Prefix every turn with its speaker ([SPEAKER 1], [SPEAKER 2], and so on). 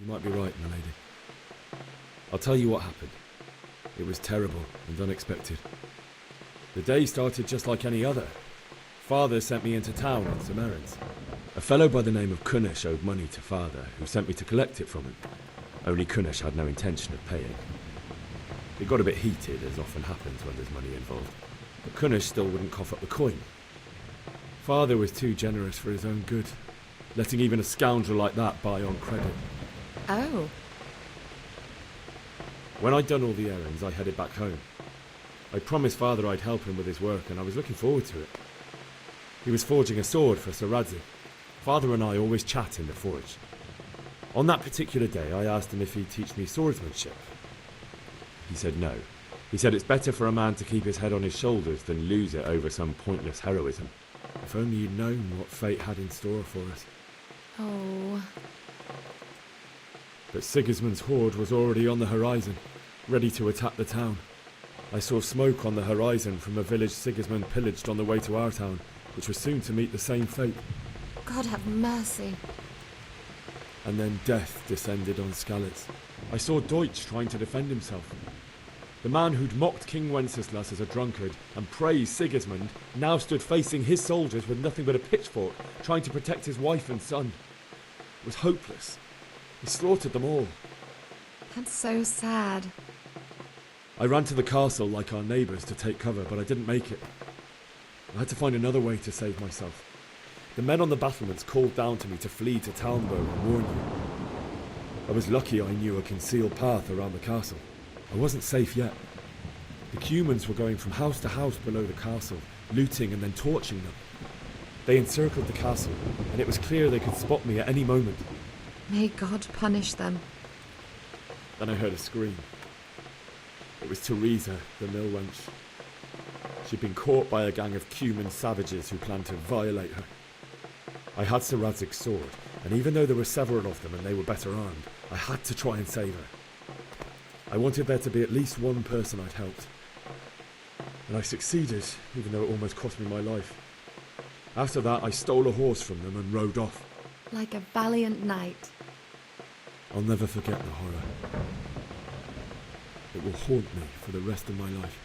[SPEAKER 1] You might be right, my lady. I'll tell you what happened. It was terrible and unexpected. The day started just like any other. Father sent me into town on some errands. A fellow by the name of Kunesh owed money to Father, who sent me to collect it from him. Only Kunesh had no intention of paying. It got a bit heated, as often happens when there's money involved, but Kunesh still wouldn't cough up the coin. Father was too generous for his own good, letting even a scoundrel like that buy on credit.
[SPEAKER 2] Oh.
[SPEAKER 1] When I'd done all the errands, I headed back home. I promised Father I'd help him with his work, and I was looking forward to it. He was forging a sword for Sir Radzig. Father and I always chat in the forge. On that particular day, I asked him if he'd teach me swordsmanship. He said no. He said it's better for a man to keep his head on his shoulders than lose it over some pointless heroism. If only you'd known what fate had in store for us.
[SPEAKER 2] Oh.
[SPEAKER 1] But Sigismund's horde was already on the horizon, ready to attack the town. I saw smoke on the horizon from a village Sigismund pillaged on the way to our town, which was soon to meet the same fate.
[SPEAKER 2] God have mercy.
[SPEAKER 1] And then death descended on Skalitz. I saw Deutsch trying to defend himself. The man who'd mocked King Wenceslas as a drunkard and praised Sigismund now stood facing his soldiers with nothing but a pitchfork, trying to protect his wife and son. It was hopeless. He slaughtered them all.
[SPEAKER 2] That's so sad.
[SPEAKER 1] I ran to the castle like our neighbours to take cover, but I didn't make it. I had to find another way to save myself. The men on the battlements called down to me to flee to Talmberg and warn you. I was lucky I knew a concealed path around the castle. I wasn't safe yet. The Cumans were going from house to house below the castle, looting and then torching them. They encircled the castle, and it was clear they could spot me at any moment.
[SPEAKER 2] May God punish them.
[SPEAKER 1] Then I heard a scream. It was Teresa, the mill wench. She'd been caught by a gang of Cuman savages who planned to violate her. I had Sir Radzig's sword, and even though there were several of them and they were better armed, I had to try and save her. I wanted there to be at least one person I'd helped. And I succeeded, even though it almost cost me my life. After that, I stole a horse from them and rode off.
[SPEAKER 2] Like a valiant knight.
[SPEAKER 1] I'll never forget the horror. It will haunt me for the rest of my life.